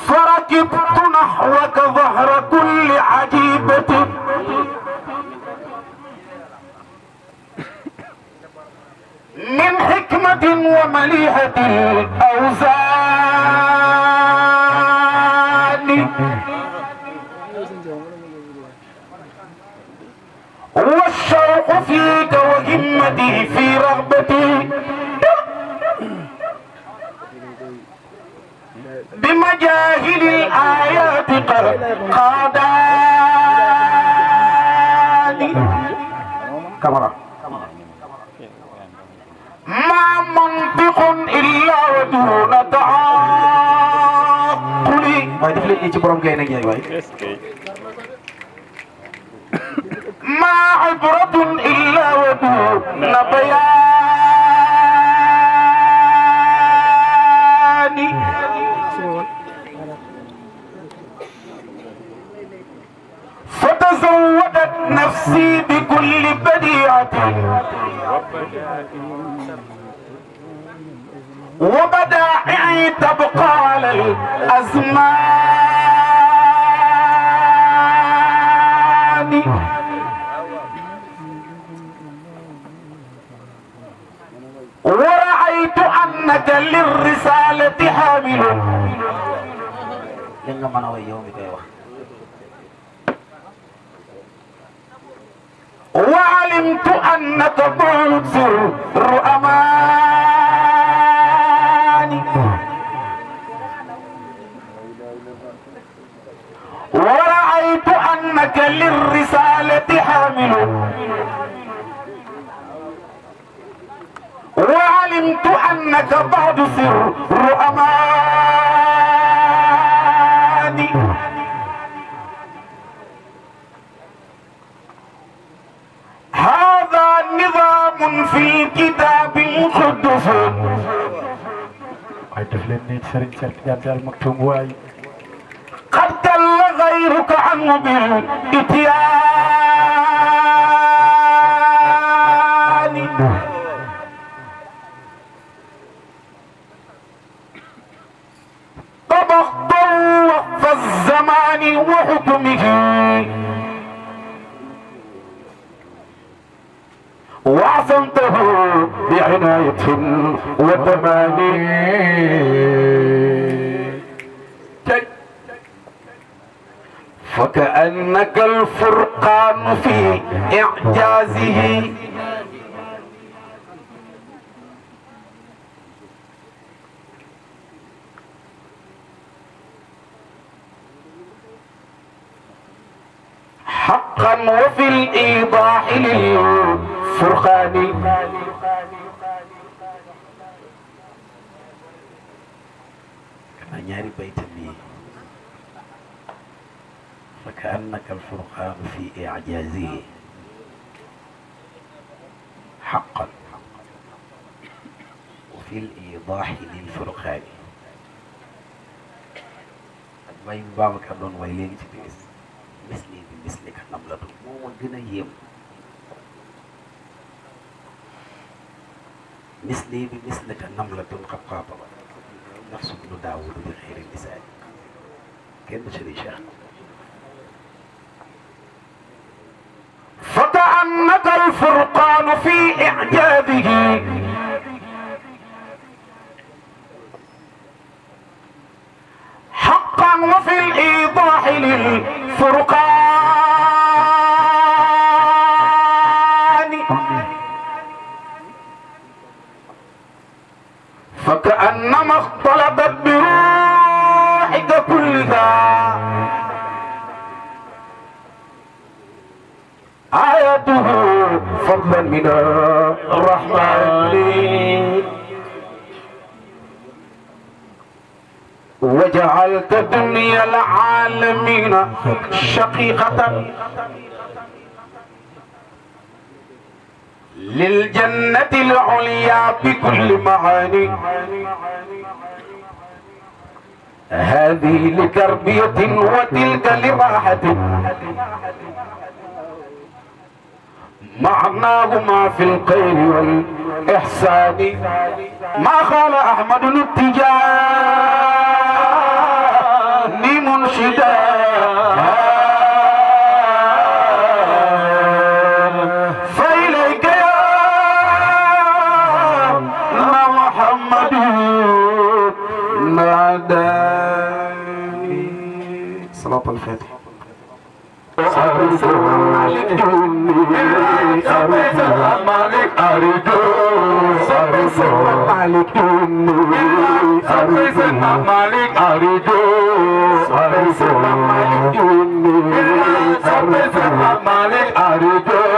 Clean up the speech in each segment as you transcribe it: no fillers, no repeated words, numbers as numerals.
فركبت نحوك ظهر كل عجيبة من حكمة ومليحة الأوزان، والشوق فيك وهمتي في رغبتي بمجاهل الآيات قد قاداني. كاميرا ما منطق إلا ودون تعاقل. ما دفلت إيش برام كاينة جاي باي. ما عبرة إلا ودون بيان، فتزودت نفسي بكل بديعة وبدائعي تبقى على الأزمان، ورأيت أنك للرسالة حامل. وعلمت أنك تنصر أماني، ورأيت أنك للرسالة حامل، وعلمت أنك بعد سر أماني. هذا نظام في الكتاب المقدس. قد دل غيرك عنه بالإتيان، طبقت وقف الزمان وحكمه، وعصمته بعناية وتماني. فكأنك الفرقان في إعجازه، حقا وفي الإيضاح للفرقان. كما ياري بيت بي فكأنك الفرقان في إعجازه حقا وفي الإيضاح للفرقان. باي بابا كدون ويلين تبيس مثلي بمثلك نملة مو مدنا يم، مثلي بمثلك نملة قد قاطبت نفس ابن داود بخير النساء. كيف بشري شيخ؟ فكأنك الفرقان في إعجازه حقا وفي الإيضاح للفرقان. فكأنما اختلطت بروحك كلها آياته فضلا من الرحمن. وجعلت دنيا العالمين شقيقة للجنة العليا بكل معاني. هذه لتربية وتلك لراحة، معناهما في الخير والإحسان. ما قال أحمد التجار مرشدا فإليك يا محمد ناداني. صلاة الفاتحة. مالك أرجو مالك مالك أرجو مالك أرجو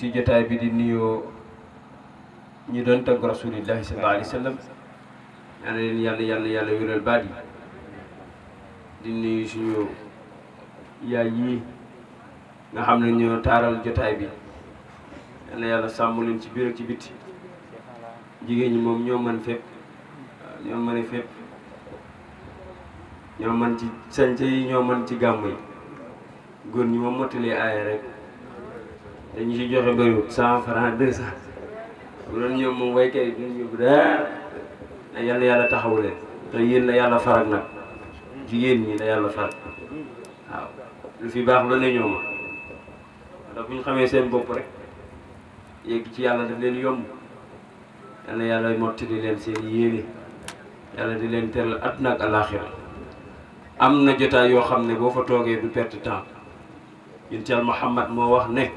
ci jotaay bi di nuyoo ñi doon tagg rasulillahi sallallahu alayhi wa sallam ñaan leen yàlla wéral baat yi di nuyu suñu yaay yi nga xam ne ñoo taaral jotaay bi yal na yàlla sàmm leen ci biir ak ci bitti jigéen ñi moom ñoo mën fépp ñoo mën fépp ñoo mën ci sañse yi ñoo mën ci gàmm yi góor ñi moom mottalee aaya rek dañu ci joxe bëriwut 100 francs 200 bu doon ñoom moom waykat yi duñu yóbbu daal yal na yàlla taxawu leen te yéen la yàlla farak nag jigéen ñi la yàlla farak waaw lu fi baax la ne ñooma ndax bu ñu xamee seen bopp rek yegg ci yàlla daf leen yomb yal na yàlla mottali leen seen yéene yàlla di leen teral àdduna ak alaaxira am na jotaay yoo xam ne boo fa toogee du perte temps yonent Yàlla Muhammad moo wax ne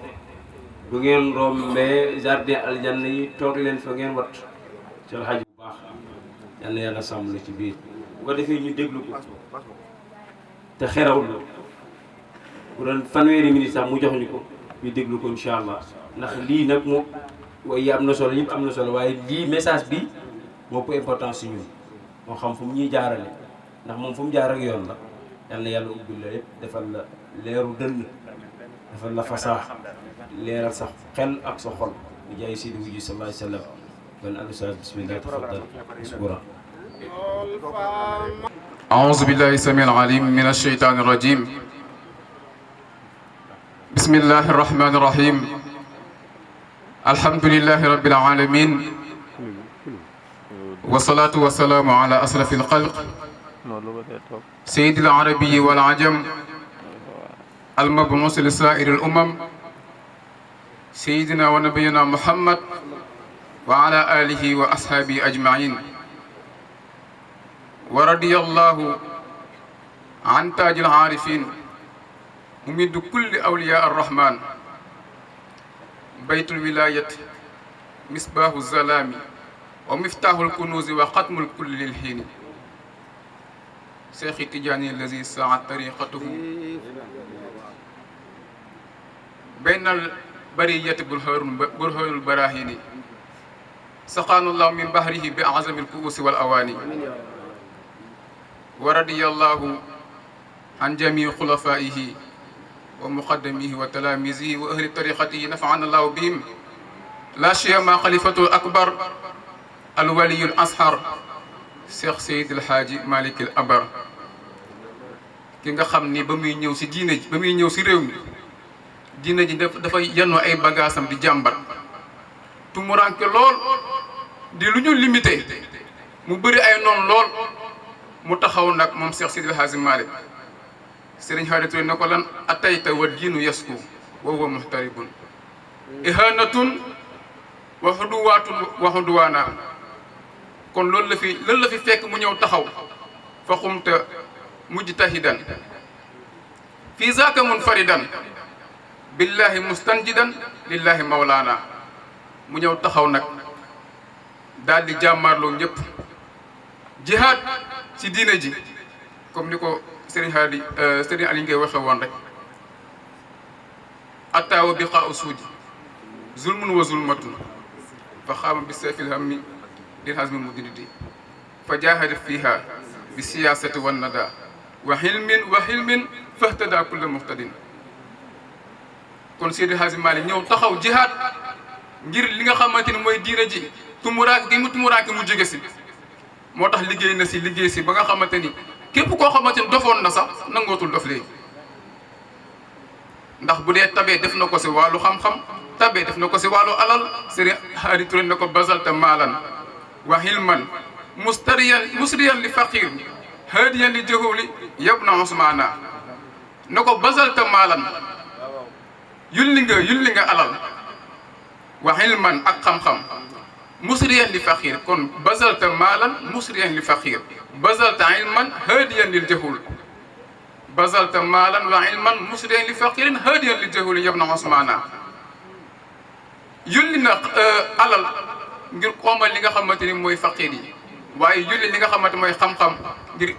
bu ngeen rombee jardin aljanna yi toog leen fa ngeen wat ci xaj bu baax yal na yàlla sàmm la ci biir bu ko defee ñu déglu ko te xerawlu bu doon fanweeri minute sax mu jox ñu ko ñu déglu ko incha allah ndax lii nag moo waaye am na solo yëpp am na solo waaye lii message bi moo ëpp importance si ñun moo xam fu mu ñuy jaarale ndax moom fu mu jaar ak yoon la yal na yàlla ubbil la yëpp defal la leeru dënn defal la fasaax leeral sa xel ak sa xol bi jaay sidi wuji sallallahu alayhi wa sallam kon al ustaz bismillah tafaddal mashkura أعوذ بالله السميع العليم من الشيطان الرجيم بسم الله الرحمن الرحيم الحمد لله رب العالمين والصلاة والسلام على أشرف الخلق سيد العربي والعجم المبعوث لسائر الأمم سيدنا ونبينا محمد وعلى آله وأصحابه أجمعين ورضي الله عن تاج العارفين ممد كل أولياء الرحمن بيت الولاية مصباح الظلام ومفتاح الكنوز وختم الكل للحين شيخ تجاني الذي ساعد طريقته بين البرية برهان البراهين سقانا الله من بحره بأعظم الكؤوس والأواني ورضي الله عن جميع خلفائه ومقدميه وتلاميذه وأهل طريقته نفعنا الله بهم لا سيما خليفة الأكبر الولي الأصغر Cheikh Seydi El Hadji Malick El Abar ki nga xam ni ba muy ñëw si diine ji ba muy ñëw si réew mi diine ji dafay yennoo ay bagaasam di jàmbat tumuranke lool di lu ñu limité mu bëri ay noon lool mu taxaw nag moom Cheikh Seydi El Hadji Malick Serigne Hadi Touré ne ko lan atayta wa diinu yasku wa huwa muhtaribun ihanatun wa xuduwaatun wa xuduwaana kon loolu la fi fekk mu ñëw taxaw fa xumta mujtahidan fii zaaka munfaridan billahi mustanjidan lillahi mawlaana mu ñëw taxaw nag daal di jàmmaarloo ñëpp jihaad ci diine ji comme ni ko Serigne Ali ngay waxe woon rek attaawa biqaa usuudi zulmun wa zulmatun fa xaama bi sayfil hammi lil hazmi mudridi fa jaahada fiha bi siyaasati wan nada wa xilmin fahtada kulla muhtadin kon Seydi El Hadji Malick ñëw taxaw jihaad ngir li nga xamante ni mooy diina ji tumuraake gi mu tumuraake mu jóge si moo tax liggéey si ba nga xamante ni képp koo xamante ni dofoon na sax nangootul dof léegi ndax bu dee tabee def na ko si wàllu xam-xam tabee def na ko si wàllu alal Serigne Hadi Touré ne ko basalta maalan wa hilman musriyan li faqir hadiyan li jahuli yabna Usmaana ne ko basalta maalan yulli nga alal wa hilman ak xam-xam musriyan li faqir kon basalta maalan musriyan li faqir basalta ilman hadiyan lil jahul basalta maalan wa ilman musriyan li faqirin hadiyan lil jahul yabna Usmaana yulli na alal ngir xoomal li nga xamante ni mooy faqir yi waaye yulli li nga xamante mooy xam-xam ngir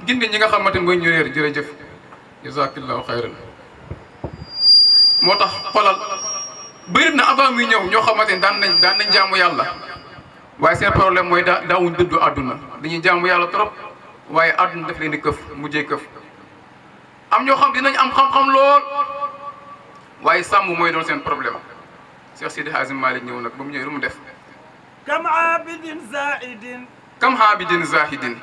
gindi ñi nga xamante ni mooy ñu réer jërëjëf jazakillahu xayran moo tax xolal bëri na avant muy ñëw ñoo xamante ni daan nañ jaamu yàlla waaye seen problème mooy daawuñ dëddu àdduna dañuy jaamu yàlla trop waaye àdduna daf leen di këf mujjee këf am ñoo xam dinañ am xam-xam lool waaye sàmm mooy doon seen problème Cheikh Seydi El Hadji Malick ñëw nag ba mu ñëwee lu mu def kam abidin zahidin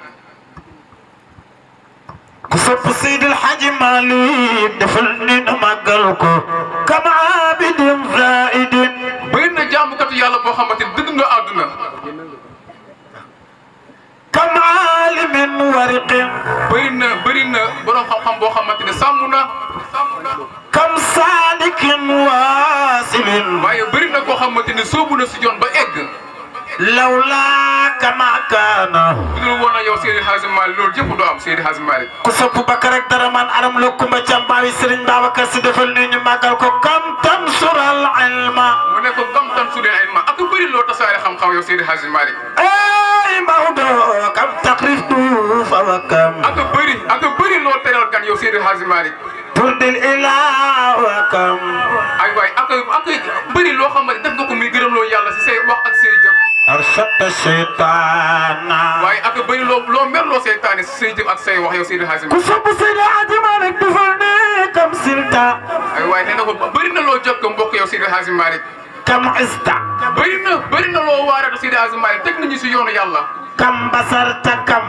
ku sopp Seydi El Hadji Malick defal ni nu màggal ko kam abidin zahidin bëri na jaamukatu yàlla boo xamante ni dëgg nga àdduna kam alimin wariqin bëri na borom xam-xam boo xamante ne sàmm na kam salikin wasilin waaye bëri na koo xamante ni soobu na si yoon ba egg lawla kama kaana bu dul woon na yow Seydi El Hadji Malick loolu jëpp doo am Seydi El Hadji Malick ku sopp Bakar ak dara man aram lo kumba càmbaawi Serigne Babacar Si defal ni ñu màggal ko kam tansural ilma mu ne ko kam tansural ilma ak bëri loo tasaare xam-xam yow Seydi El Hadji Malick ay Maodo kam takrif du fa wa kam ak bëri loo teral gan yow Seydi El Hadji Malick turdil ilaa wa kam ay waay ak bëri loo xamante def nga ko muy gërëm loo yàlla si say wax ak say jëf arshata shaytaana waaye ak bëri loo merloo seytaane si say jëf ak say wax yow Seydi El Hadji ku sopp Seydi El Hadji Malick defal ni kam silta ay waay nee na ko bëri na loo jokk mbokk yow Seydi El Hadji Malick kam ista bëri na loo waarata Seydi El Hadji Malick teg nañu si yoonu yàlla kam basarta kam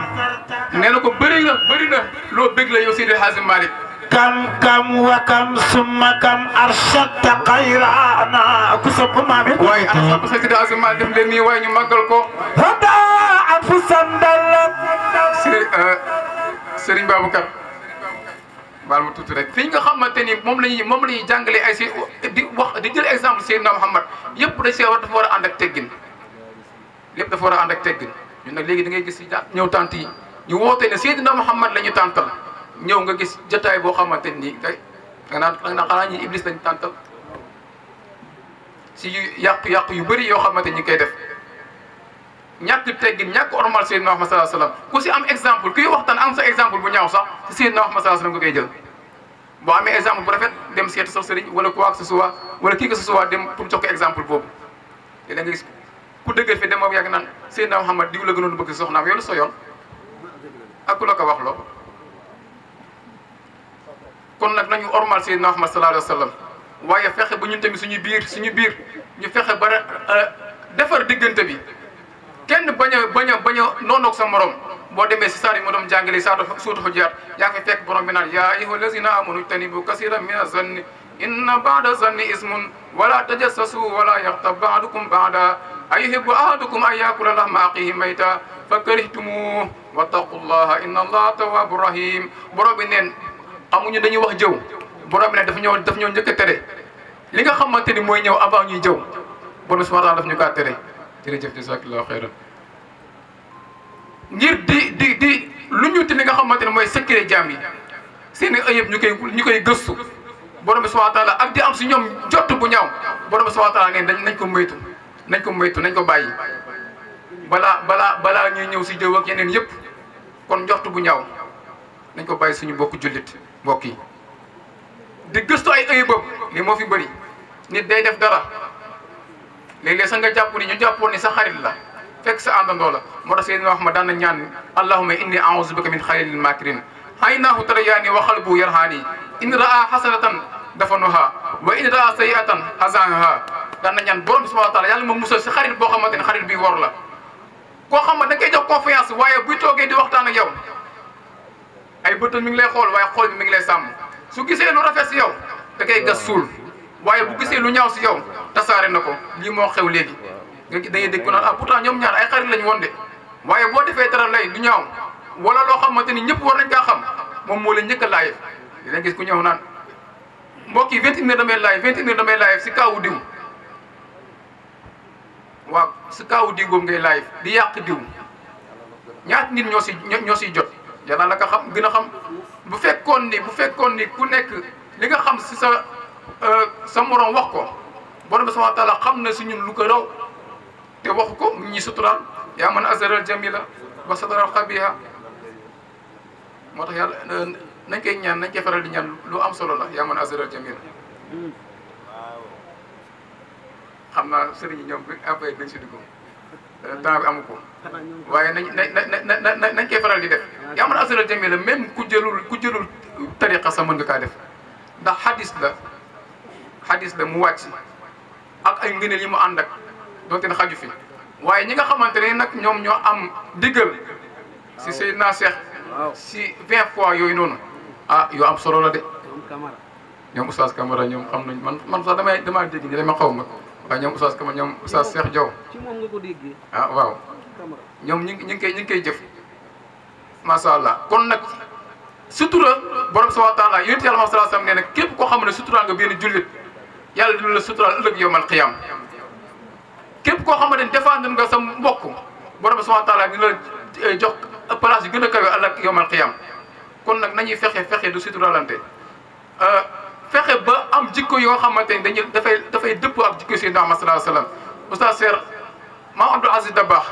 nee na ko bëri na loo bëgg la yow Seydi El Hadji Malick kam wa kam summa kam arshata xayraana ku sopp maami waaye ana sopp Seydi El Hadji Malick def leen nii waaye ñu màggal ko hada afu sandal Serigne Babacar baal ma tuuti rek fi nga xamante ni moom la ñuy jàngalee ay si di jël exemple Seydina Mouhamad yëpp dafa war a ànd ak teggin lépp dafa war a ànd ak teggin ñun nag léegi da ngay gis si ñëw tant yi ñu woote ne Seydina Mouhamad la ñu tàntal ñëw nga gis jotaay boo xamante ni da nga naan xanaa ñi Iblis lañu tàntal si yàqu yu bëri yoo xamante ni ñu koy def ñàkk teggin ñàkk ormal Seydina Muhammad sallallahu alayhi wasallam ku si am exemple kuy waxtaan am sa exemple bu ñaaw sax si Seydina Muhammad sallallahu alayhi wasallam nga koy jël boo amee exemple bu rafet dem seeti sa sëriñ wala quoi que ce soit wala kii que ce soit dem pour jox ko exemple boobu te da nga gis ku dëggal fi dem ba yàgg naan Seydina Muhammad diw la gënoon bëgg soxnaam yow la sa yoon ak ku la ko wax loo kon nag nañu ormal Seydina Muhammad sallallahu alayhi wa sallam waaye fexe ba ñun tamit suñu biir ñu fexe ba defar diggante bi kenn bañ a noonoog sa morom boo demee si saar yi ma doon jàngale suutu Hujurat yaa ngi fekk borom bi naan yaa ayyuha allazina amanu ijtanibu kasiran mina zanni inna ba'da zanni ismun wala tajassasu wala yaghtab ba'dukum ba'da ayuhibbu ahadukum an yakula lahma axiihi mayta fakarihtumuuhu wattaqullaha inna allaha tawwabur rahim borom bi neen amuñu dañuy wax jëw borom bi ne daf ñëw njëkk a tere li nga xamante ni mooy ñëw avant ñuy jëw borom subhanahu wa ta'ala daf ñu kaa tere jërëjëf jazakallahu xayran ngir di lu ñu ti li nga xamante ne mooy secret jaam yi seen i ayib ñu koy gëstu borom subhanahu wa ta'ala ak di am si ñoom jot bu ñaaw borom subhanahu wa ta'ala neen nañ ko moytu nañ ko bàyyi balaa ñuy ñëw si jëw ak yeneen yëpp kon njort bu ñaaw nañ ko bàyyi suñu mbokku jullit mbokk yi di gëstu ay ayibam li moo fi bëri nit day def dara léeg-léeg sax nga jàpp ni ñu jàppoon ni sa xarit la fekk sa àndandoo la moo tax Seydina Muhammad daan na ñaan allahumma inni a'udhu bika min xayril makirin aynaahu tarayaani wa qalbuhu yarhaani in raa hasanatan dafanuha wa in raa sayi'atan hazanaha daan na ñaan borom subhanahu wa ta'ala yàlla ma musal si xarit boo xamante ne xarit bi wor la koo xam ne da nga koy jox confiance waaye buy toogee di waxtaan ak yow ay bëtam mi ngi lay xool waaye xool bi mi ngi lay sàmm su gisee lu rafet si yow da koy gas suul waaye bu gisee lu ñaaw si yow tasaare na ko lii moo xew léegi da ngay dégg ko naan pourtant ñoom ñaar ay xarit lañu woon de waaye boo defee dara lay lu ñaaw wala loo xamante ni ñëpp war nañ kaa xam moom moo leen njëkk a live dina gis ku ñëw naan mbokk yi 21h damay live si kaawu diw waaw si kaawu diw boobu ngay live di yàq diw ñaata nit ñoo siy jot yàlla la ko xam gën a xam bu fekkoon ni ku nekk li nga xam si sa morom wax ko borom bi subhanahu wa ta'ala xam na si ñun lu ko raw te waxu ko ñi suturaal yaa man azharal jamila wa sataral xabiha moo tax yàlla nañ koy ñaan nañ koy faral di ñaan lu am solo la yaa man azharal jamila xam naa sëriñ yi ñoom après dañ si dugg temps bi amu ko waaye nañ koy faral di def yaa man azharal jamila même ku jëlul tariqa sa mën nga kaa def ndax xadis la mu wàcc ak ay ngëneel yi mu ànd ak donte ne xaju fi waaye ñi nga xamante ne nag ñoom ñoo am diggal si Seydina Cheikh si 20 fois yooyu noonu yoo am solo la de ñoom Oustaz Camara ñoom xam nañ man sax damaa dégg ñi dama xaw ma waaye ñoom Oustaz Camara ñoom Oustaz Cheikh Diaw waaw ñoom ñu ngi koy jëf macha allah kon nag sutura borom subhanahu wa ta'ala yonent yàlla sallallahu alayhi wasallam nee na képp koo xam ne suturaal nga benn jullit yàlla dina la suturaal ëllëg yawmal qiyaam képp koo xamante ne défendre nga sa mbokk borom subhanahu wa ta'ala dina la jox place yu gën a kawe ëllëg yawmal qiyaam kon nag nañuy fexe du suturaalante fexe ba am jikko yoo xamante ni dafay dëpp ak jikko Seydina Muhammad sallallahu alayhi wasallam Oustaz Cheikh Maam Abdou Aziz Dabakh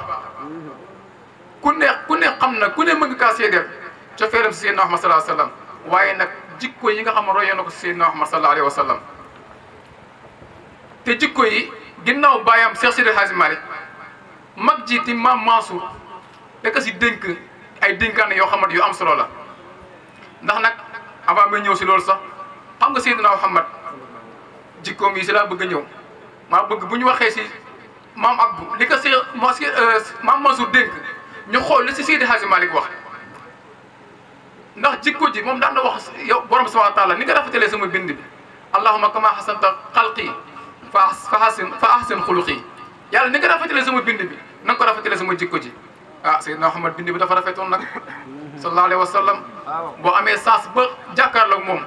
ku ne xam na ku ne mën nga kaa seedeel cofeeram si Seydina Muhammad sallallahu alayhi wasallam waaye nag jikko yi nga xam ne royoon na ko si Seydina Muhammad sallallahu alayhi wasallam te jikko yi ginnaaw baayam Cheikh Sidi Hadji Malick mag ji di Maam Mansour da ko si dénk ay dénkaane yoo xamante yu am solo la ndax nag avant may ñëw si loolu sax xam nga Seydina Muhammad jikkoom yi si laa bëgg a ñëw maa bëgg bu ñu waxee si Maam Abdou li ko si Maam Mansour dénk ñu xool li si Sidi Hadji Malick wax ndax jikko ji moom daan na wax yow borom subhanahu wa ta'ala ni nga rafetalee sama bind bi allahumma kama hasanta xalqi fa ahsin xuluqi yàlla ni nga rafetalee sama bind bi na nga ko rafetalee sama jikko ji Seydina Muhammad bind bi dafa rafetoon nag sallallahu alayhi wa sallam boo amee sens ba jàkkaarloog moom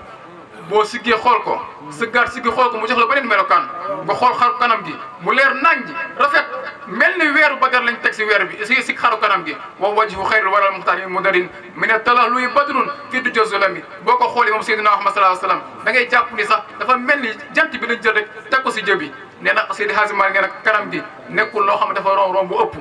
boo siggee xool ko sëggaat siggi xool ko mu jox la beneen melokaan nga xool xaru kanam gi mu leer nañ ji rafet mel ni weeru badar lañ teg si weer bi si xaru kanam gi wa wajhu xayrul waral muxtaar mudarin min talahluyi badrun fii du jazolami boo ko xoolee moom Seydina Muhammad sallallahu alayhi wa sallam da ngay jàpp ni sax dafa mel ni jant bi lañ jël rek teg ko si jëbi nee na Seydi Hadji Malick nee na kanam gi nekkul loo xam ne dafa rom bu ëpp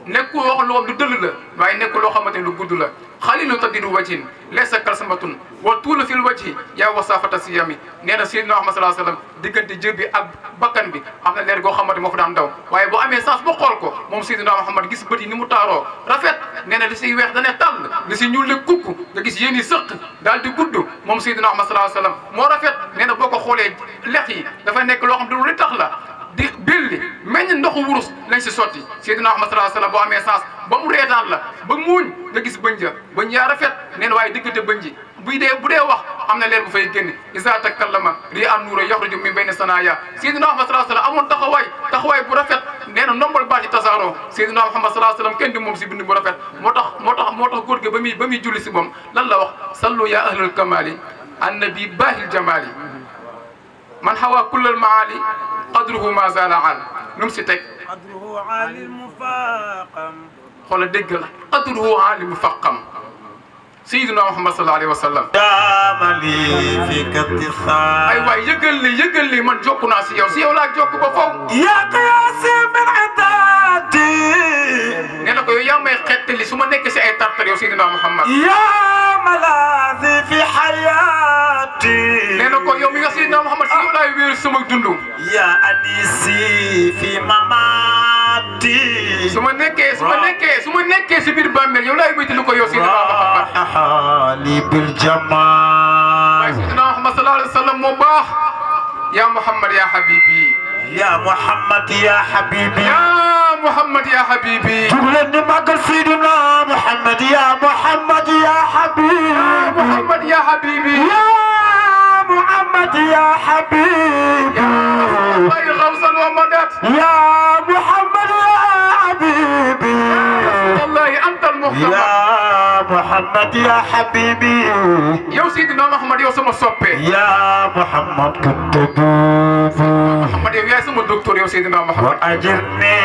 nekkul loo xam lu dëll la waaye nekkul loo xamante ni lu gudd la xalilu tadidu wajhin laysa kalsamatun wa tuulu fil wajhi yaa wasafata siyami nee na Seydina Muhammad sallallahu alayhi wasallam diggante jëb bi ak bakkan bi am na leer goo xamante moo fa daan daw waaye boo amee sens ba xool ko moom Seydina Muhammad gis bët yi ni mu taaroo rafet nee na li siy weex dane tàll li si ñuul le kukk nga gis yéen i sëq daal di gudd moom Seydina Muhammad sallallahu alayhi wasallam moo rafet nee na boo ko xoolee lex yi dafa nekk loo xam ne lu tax la di billi meññ ndoxu wurus lañ si sotti Seydina Muhammad sallallahu alayhi wasallam boo amee sens ba mu reetaan la ba muuñ nga gis bëñ ja bëñ yaa rafet nee na waaye diggante bëñ ji bu dee wax am na leer bu fay génn isa takallama ri an nuura yaxruju min bayni sanaya Seydina Muhammad sallallahu alayhi wasallam amoon taxawaay bu rafet nee na ndombal baat yi tasaaroo Seydina Muhammad sallallahu alayhi wasallam kenn di moom si bind bu rafet moo tax góor gi ba muy julli si moom lan la wax sallu ya ahlul kamali annabi baahil jamali man hawa kullal maali qadruhu ma zala al nu mu si teg قدره عالي المفاقم xoolal dégg la qadruhu aali mufaqam Seydina Muhammad sallallahu alayhi wa sallam daamali fi katisar ay waay yëgal li man jokku naa si yow laa jokk ba faw ya qiyaasi min itaati nee na ko yow yaa may xettali su ma nekk si ay tartar yow Seydina Muhammad ya malaadi fi xayaati nee na ko yow mi nga Seydina Muhammad si yow laay wéeru sama dund ya anisi fi mamaati su ma nekkee si biir bàmmeel yow laay wéytalu ko yow Seydina Muhammad li bil jamal waaye Seydina Muhammad sallallahu alayhi wa sallam moo baax ya Muhammad ya habibi ya Muhammad ya habibi ya Muhammad ya habibi jugleen ni màggal Seydina Muhammad ya Muhammad ya habibi Muhammad ya habibi ya Muhammad ya habibi ay xawsan wa madat ya Muhammad ya habibi wallahi anta al-muhtamad ya Muhammad ya habibi yow Seydina Muhammad yow sama soppe ya Muhammad kuntubu Muhammad yow yaay sama docteur yow Seydina Muhammad wa ajirni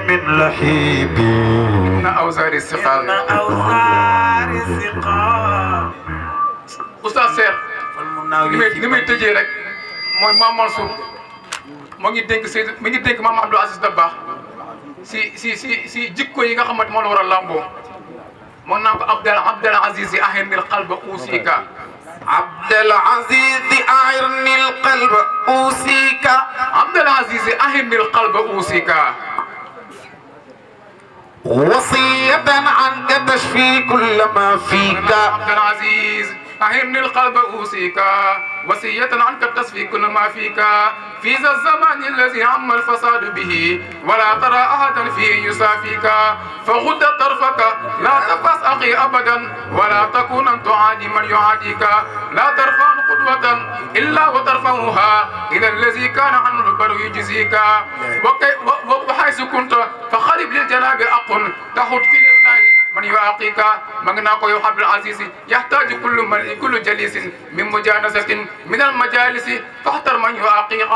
min lahibi na awzari siqal Oustaz Cheikh li may tëjee rek mooy Mame Mansour moo ngi dénk Seydou mi ngi dénk Mame Abdou Aziz Dabakh si jikko yi nga xamante moo la war a lamboo moo naan ko Abdel Aziz ahirnil qalba usika Abdel Aziz ahirnil qalba usika Abdel Aziz ahirnil qalba usika wasiyatan anka tashfi kull ma fika Abdel Aziz أهرني القلب أوصيك وصية عنك تصفي كل ما فيك في ذا الزمان الذي عم الفساد به ولا ترى أحدا فيه يسافيك فغض طرفك لا تقص أخي أبدا ولا تكون تعادي من يعاديك لا ترفع قدوة إلا وترفعها إلى الذي كان عنه البر يجزيك وحيث كنت فخرب للجناب أقل تحط في الله من يعاقيك مغناك يا عبد العزيز يحتاج كل جليس من مجانسة من المجالس فاختر من يعاقيك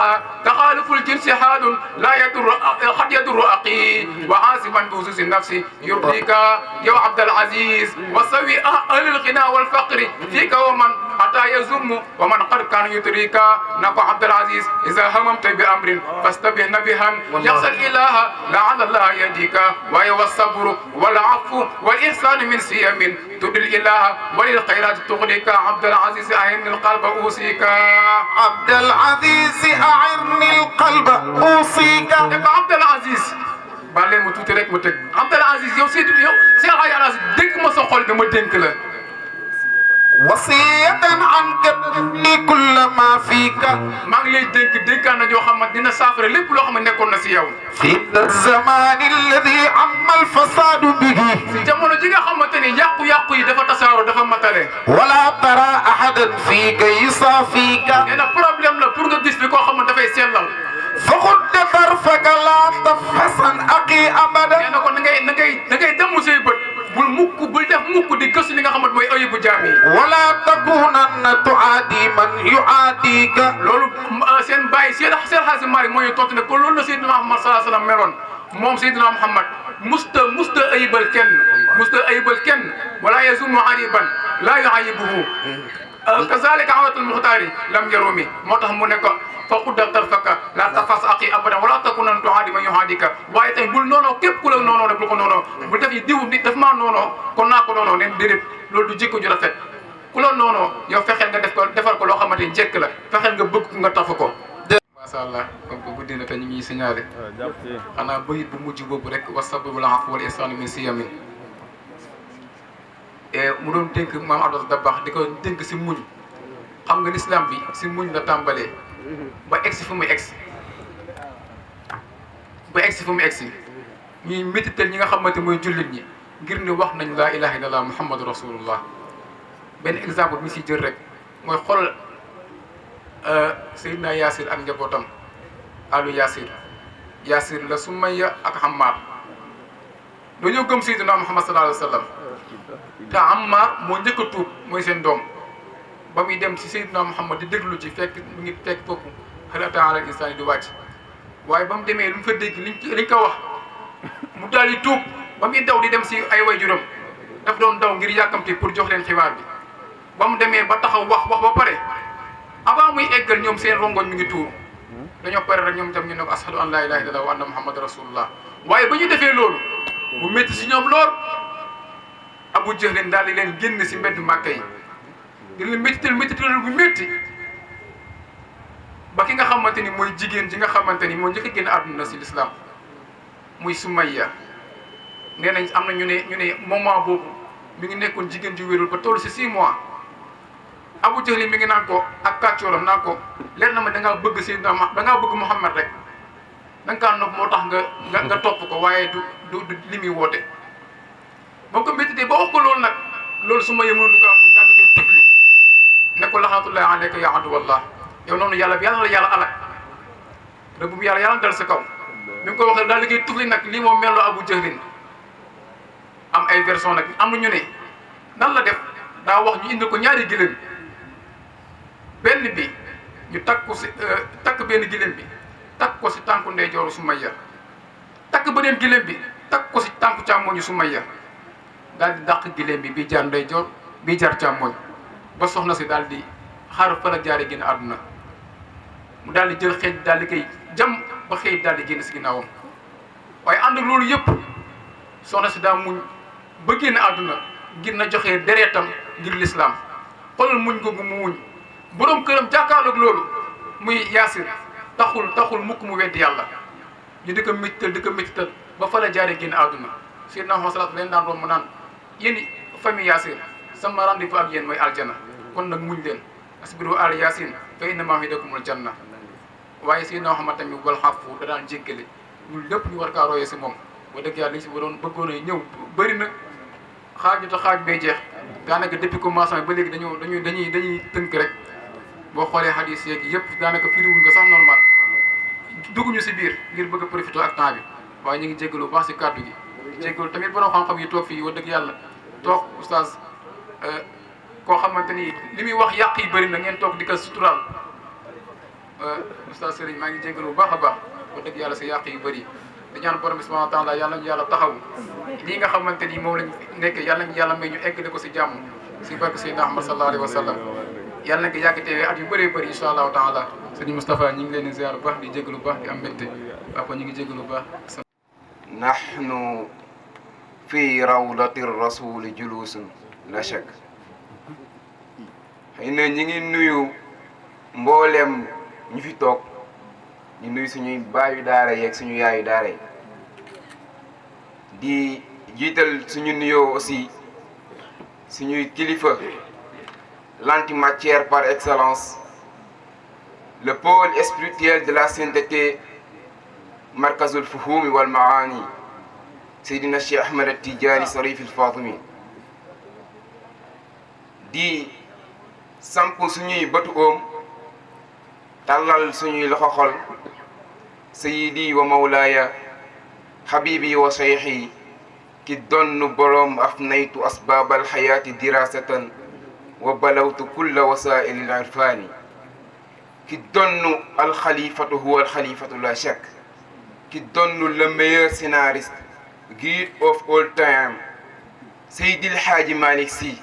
تخالف الجنس حال لا يضر قد يضر أخي وعاصما بخصوص النفس يرضيك يا عبد العزيز وسوي أهل الغنى والفقر فيك ومن حتى يزم ومن قد كان يدريك نقو عبد العزيز إذا هممت بأمر فاستبه نبها يخشى الإله لعل الله يهديك وهو الصبر والعفو والإحسان من سيم تدل الإله وللخيرات تغنيك عبد العزيز أعن القلب أوصيك عبد العزيز أعرني القلب أوصيك عبد العزيز baal leen ma tuuti rek ma tëj Abdel Aziz yow Seydou yow Cheikh Hadji Al Aziz dénk ma sa xol bi ma dénk la wasiyatan anka li kull ma fika maa ngi lay dénkaan na joo xam ne dina saafara lépp loo xam ne nekkoon na si yow fi zaman alladi amma alfasadu bihi si jamono ji nga xamante ni yàqu-yàqu yi dafa tasaaroo dafa matale wala tara ahadan fika yusafika nee na problème la pour nga gis fi koo xam ne dafay sellal فخد طرفك لا تفحصن أخي أبدا nee na ko na ngay dem say bët bul def mukk di gëstu li nga xamante mooy ayibu jaam yi ولا تكونن تعادي من يعاديك loolu seen bàyyi seen Hadji Malick moo ñu tontu ne ko loolu la Seydina Muhammad sallallahu alayhi wa sallam meloon moom Seydina Muhammad musta ayibal kenn wala yazumu ayiban laa yuayibuhu kazalika awatul muxtaari lam yarumi moo tax mu ne ko fa xudda tarfaka la tafas aqi abadan wala takunan tuhaadi man yuhaadika waaye tamit bul noonoo képp ku la noonoo rek bul ko noonoo bul def yi diw nit daf maa noonoo kon naa ko noonoo neen déedéet loolu du jikko ju rafet ku la noonoo yow fexeel nga defal ko loo xamante ni njëkk la fexeel nga bëgg nga tafu ko. macha allah comme que guddi na te ñu ngi signalé xanaa bayit bu mujj boobu rek wasabru bil afwi wal ihsaani min siyamin mu doon dénk maam Abdou Dabakh di ko dénk si muñ xam nga l'islam bi si muñ la tàmbalee ba egsi fu mu egsi ñuy métital ñi nga xamante mooy jullit ñi ngir ne wax nañ laa ilaha illallah muhammadu rasulullah benn exemple bi ñu siy jël rek mooy xool Seydina Yaasir ak njabootam alu Yaasir la Sumayya ak Ammar dañoo gëm Seydina Muhammad sallallahu alayhi wa sallam te Ammar moo njëkk a tuub mooy seen doom ba muy dem ci Seydina Muhammad di déglu ci fekk mu ngi fekk foofu hal ataa alal insaani di wàcc waaye ba mu demee lu mu fa dégg liñ ko wax mu daal di tuub ba muy daw di dem si ay waajuram daf doon daw ngir yàkkamti pour jox leen xibaar bi ba mu demee ba taxaw wax ba pare avant muy eggal ñoom seen rongoñ mi ngi tuur dañoo pare rek ñoom tam ñu ne ko ashadu an laa ilaaha illallaah wa anna muhammad rasulullah waaye ba ñu defee loolu mu métti si ñoom lool Abu Jahlin daal di leen génn si mbedd Màkka yi di leen méttital bu métti ba ki nga xamante ni mooy jigéen ji nga xamante ni moo njëkk a génn àdduna si lislaam muy Sumayya nee nañ am na ñu ne moment boobu mi ngi nekkoon jigéen ju wérul ba toll si 6 mois Abu Jahlin mi ngi naan ko ak kàccooram naan ko leer na ma da ngaa bëgg si da ngaa bëgg Muhammad rek da nga kaa nopp moo tax nga topp ko waaye du li muy woote. ba ko méttitee ba wax ko loolu nag loolu Sumayya mënu ko am daal di koy tifli ne ko laxnatullahi alayka ya aduwallah yow noonu yàlla la yàlla alak rëbb bi yàlla dal sa kaw bi mu ko waxee daal di koy tifli nag lii moo mel Abu Jahlin am ay version nag am na ñu ne nan la def daa wax ñu indi ko ñaari gëléem benn bi ñu takk benn gëléem bi takk ko si tànku ndeyjooru Sumayya takk beneen gëléem bi takk ko si tànku càmmoñu Sumayya daal di dàq gëléem bi bii jaar ndeyjoor bii jaar càmmoñ ba soxna si daal di xaar fa la jaaree génn àdduna mu daal di jël xeej daal di koy jam ba xeej daal di génn si ginnaawam waaye ànd ak loolu yëpp soxna si daa muñ ba génn àdduna ngir na joxe deretam ngir lislaam xoolal muñ googu mu muñ boroom këram jàkkaarloog loolu muy Yaasir taxul mukk mu weddi yàlla ñu di ko méttital ba fa la jaaree génn àdduna Seydina Muhammad salaatu leen daan romb naan yéen famille Yaasir sama rendez-vous ak yéen mooy aljana kon nag muñ leen asbiru ala Yaasin fa inna maw'idakumul janna waaye Seydina Muhammad tamit wal xafu da daan jéggale ñun lépp ñu war kaa royee si moom ba dëgg yàlla li si waroon bëggoon a ñëw bëri na xaaj bay jeex daanaka depuis commencement ba léegi dañuy tënk rek boo xoolee hadis yeeg yëpp daanaka firiwuñ ko sax normal dugguñu si biir ngir bëgg a profité ak temps bi waaye ñu ngi jéggalu bu baax si kàddu gi jéggalu tamit borom xam-xam yi toog fii wax dëgg yàlla toog oustaz koo xamante ni li muy wax yàq yi bëri na ngeen toog di ko suturaal oustaz Serigne maa ngi jéggalu bu baax a baax wax dëgg yàlla si yàq yu bëri di ñaan borom bi subhanahu wa taala yàlla ñu yàlla taxaw lii nga xamante ni moom lañ nekk yàlla ñu yàlla may ñu eggale ko si jàmm si barke Seydina Ahmad sallallahu alayhi wa sallam yàlla nañ ko yàgg teewee at yu bëree bëri incha allahu taala sëñ Moustapha ñu ngi leen di ziar bu baax di jégalu bu baax di am mbégte papa ñu ngi jégalu bu baax. nahnu fi rawdati rasuli julusun la shak xëy na ñi ngi nuyu mbooleem ñu fi toog di nuyu suñuy baayu daara yeeg suñu yaayu daara yi di jiital suñu nuyoo aussi suñuy kilifa l'antimatière par excellence le pôle spirituel de la sainteté markazul fuhumi wal maani Seydina Cheikh Ahmed At-Tidiane Sarif al-Fatimi di samp suñuy bëtu oom tàllal suñuy loxo xol sayidi wa mawlaaya habibi wa cheikhi ki donn boroom afnaytu asbaabal xayaati dirasatan wa balawtu kulla wasaa'il al-irfaani ki donn alxalifatu huwa alxalifatu la shak ki donn le meilleur scénariste guide of all time Seydi El Hadji Malick Sy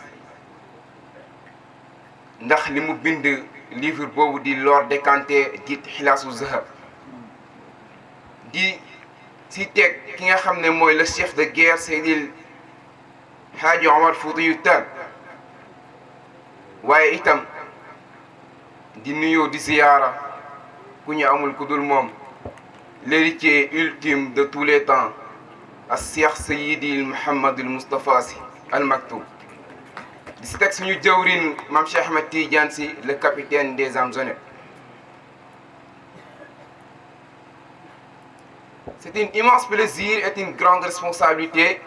ndax li mu bind livre boobu di l'or décanté dit xilaasu zahab di si teg ki nga xam ne mooy le chef de guerre Seydil Haaji Omar Foutiyou Tall waaye itam di nuyoo di ziyaara ku ñu amul ku dul moom l'héritier ultime de tous les temps as Cheikh Seydi Mouhamadul Moustapha Sy Al Maktoum di si teg suñu jawrin Mame Cheikh Ahmed Tidiane Sy le capitaine des âmes honnêtes. C'est un immense plaisir et une grande responsabilité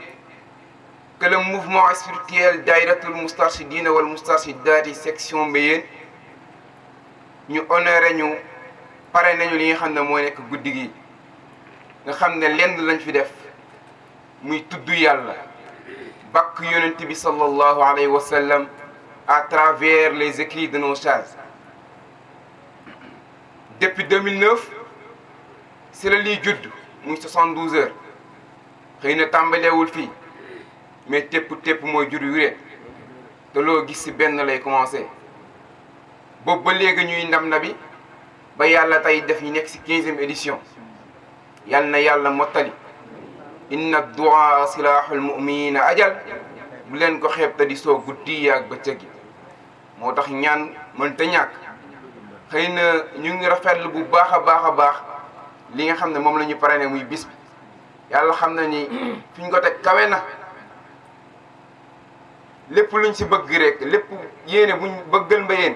que le mouvement spirituel Daïratul Moustarchidine wal Moustarchidati section Mbéyeen ñu honoré ñu pare nañu li nga xam ne mooy nekk guddi gi nga xam ne lenn lañ fi def muy tudd yàlla bakk yonent bi sallallahu alayhi wa sallam à travers les écrits de nos sages. Depuis 2009 si la lii judd muy 72 heures xëy na tàmbaleewul fii mais tépp mooy jur yu rek te loo gis si benn lay commencé boobu ba léegi ñuy ndam na bi ba yàlla tey def ñu nekk si 15e édition yal na yàlla mottali inna du'a silahul mu'minina ajal bu leen ko xeeb te di soo guddi ak bëccëg gi moo tax ñaan mënta ñàkk xëy na ñu ngi rafetlu bu baax a baax li nga xam ne moom la ñu parrainé muy bis bi yàlla xam na ni fi ñu ko teg kawe na lépp luñ si bëgg rek lépp yéene buñ bëggal Mbéyeen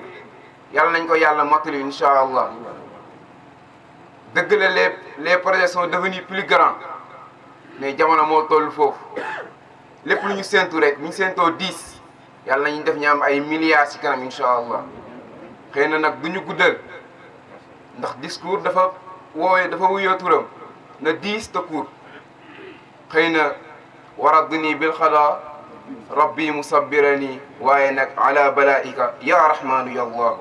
yàlla nañ ko yàlla mottali incha allah dëgg la les projets sont devenus plus grands mais jamono moo toll foofu lépp lu ñu séentu rek bu ñu séentoo 10 yàlla nañu def ñu am ay milliards ci kanam incha allah xëy na nag du ñu guddal ndax discours dafa wuyoo turam na 10 te court xëy na waradni bil xada rabbi musabbirani waaye nag ala balaika ya rahmanu ya allahu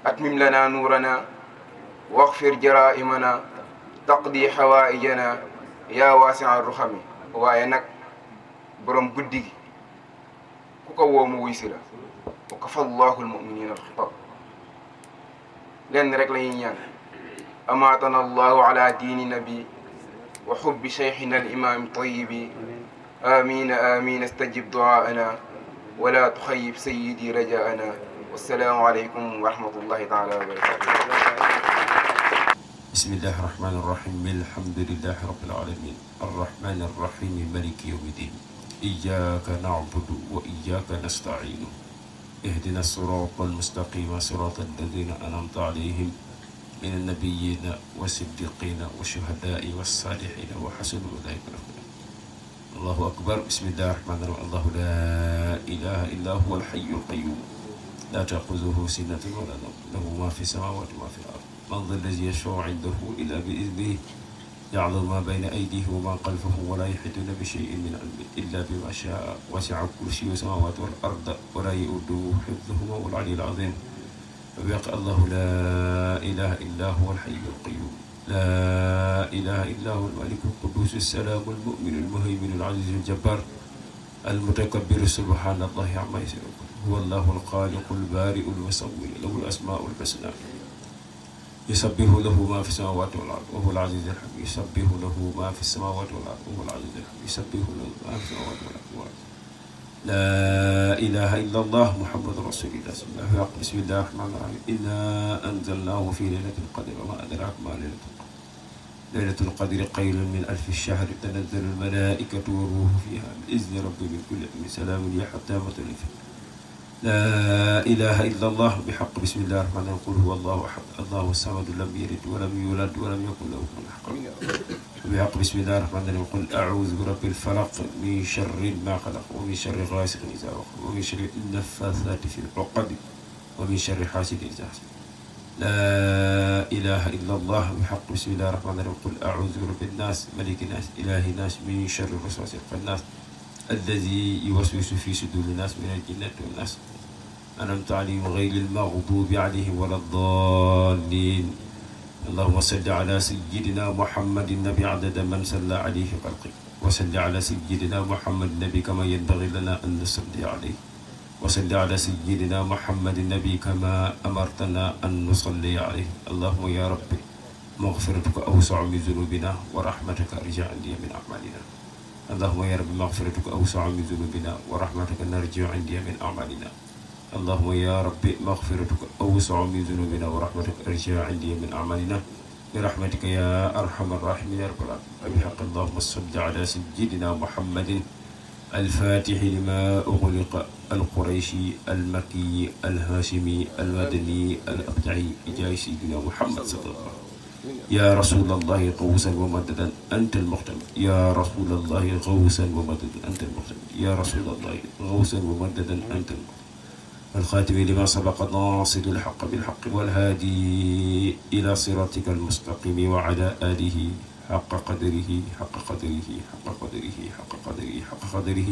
atmim lana nuurana waxfir jaraimana taqdi xawaijana ya waasi'a ruxami waaye nag borom guddi gi ku ko woo mu wuy si la wa kafa allahu almuminina alxitab lenn rek la ñuy ñaan amaatana allahu ala diini nabi wa xubbi cheikhina alimam tayibi amina amina astajib duaana wala tuxayib sayidi rajaana wassalaamu aleykum wa rahmatullahi taala wa barakatuh. bismillahi rahmani rahim alhamdulillahi rabbil alamin arrahmani arrahim maliki yawmi din iyyaka na'budu wa iyyaka nasta'in ihdina sirata almustaqima sirata alladhina an'amta alayhim min annabiyina wa siddiqina wa shuhada'i wa salihina wa hasuna ulaika rafiqa. Allahu akbar. Bismillahi rahmani rahim. Allahu la ilaha illa huwa al-hayyul qayyum la ta'khudhuhu sinatun wa la nawm lahu ma fi samawati wa ma fi al-ard man dha alladhi yashfa'u 'indahu illa bi'idhnihi ya'lamu ma bayna aydihim wa ma khalfahum wa la yuhituna bi shay'in min 'ilmihi illa bima sha'a wasi'a kursiyyuhu as-samawati wal arda wa la yu'uduhu hifdhuhuma wa al-'aliyyul 'azim. الله لا إله إلا هو الحي القيوم لا إله إلا هو الملك القدوس السلام المؤمن المهيمن العزيز الجبار المتكبر سبحان الله عما يشركون هو الله الخالق البارئ المصور له الأسماء الحسنى يسبح له ما في السماوات والأرض وهو العزيز الحكيم يسبح له ما في السماوات والأرض وهو العزيز الحكيم يسبح له ما في السماوات والأرض لا إله إلا الله محمد رسول الله. بسم الله الرحمن الرحيم إنا أنزلناه في ليلة القدر وما أدراك ما ليلة القدر ليلة القدر خير من 1000 شهر تنزل الملائكة والروح فيها بإذن ربهم من كل أمر سلام هي حتى مطلع الفجر. لا إله إلا الله بحق. بسم الله الرحمن الرحيم قل هو الله أحد الله الصمد لم يلد ولم يولد ولم يكن له كفوا أحد. بحق. بسم الله الرحمن الرحيم قل أعوذ برب الفلق من شر ما خلق ومن شر غاسق إذا وقب ومن شر النفاثات في العقد ومن شر حاسد إذا حسد. لا إله إلا الله بحق. بسم الله الرحمن الرحيم قل أعوذ برب الناس ملك الناس إله الناس من شر الوسواس الخناس الذي يوسوس في صدور الناس من الجنة والناس أنعمت عليهم غير المغضوب عليهم ولا الضالين. اللهم صل على سيدنا محمد النبي عدد من صلى عليه خلقه وصل على سيدنا محمد النبي كما ينبغي لنا أن نصلي عليه وصل على سيدنا محمد النبي كما أمرتنا أن نصلي عليه. اللهم يا ربي مغفرتك أوسع من ذنوبنا ورحمتك أرجى عندي من أعمالنا. اللهم يا رب مغفرتك أوسع من ذنوبنا ورحمتك نرجو عندي من أعمالنا. اللهم يا رب مغفرتك أوسع من ذنوبنا ورحمتك أرجى عندي من أعمالنا برحمتك يا أرحم الراحمين يا رب العالمين. بحق اللهم صل على سيدنا محمد الفاتح لما أغلق القريشي المكي الهاشمي المدني الأبدعي بجاه سيدنا محمد صلى الله عليه وسلم. يا رسول الله غوثا ومددا أنت المختم. يا رسول الله غوثا ومددا أنت المختم. يا رسول الله غوثا ومددا أنت المختم. الخاتم لما سبق ناصر الحق بالحق والهادي إلى صراطك المستقيم وعلى آله حق قدره حق قدره حق قدره حق قدره حق قدره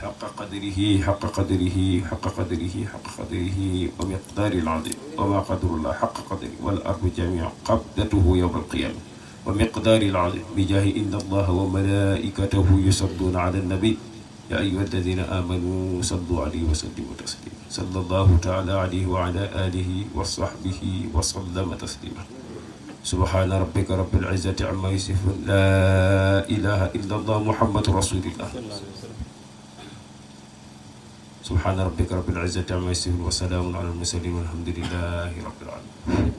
حق قدره حق قدره حق قدره حق قدره ومقدار العظيم. وما قدر الله حق قدره والأرض جميعا قبضته يوم القيامة ومقدار العظيم بجاه إن الله وملائكته يصلون على النبي يا أيها الذين آمنوا صلوا عليه وسلموا تسليما. صلى الله تعالى عليه وعلى آله وصحبه وسلم تسليما. سبحان ربك رب العزة عما يصفون. لا إله إلا الله محمد رسول الله. سبحان ربك رب العزة عما يصفون وسلام على المرسلين والحمد لله رب العالمين.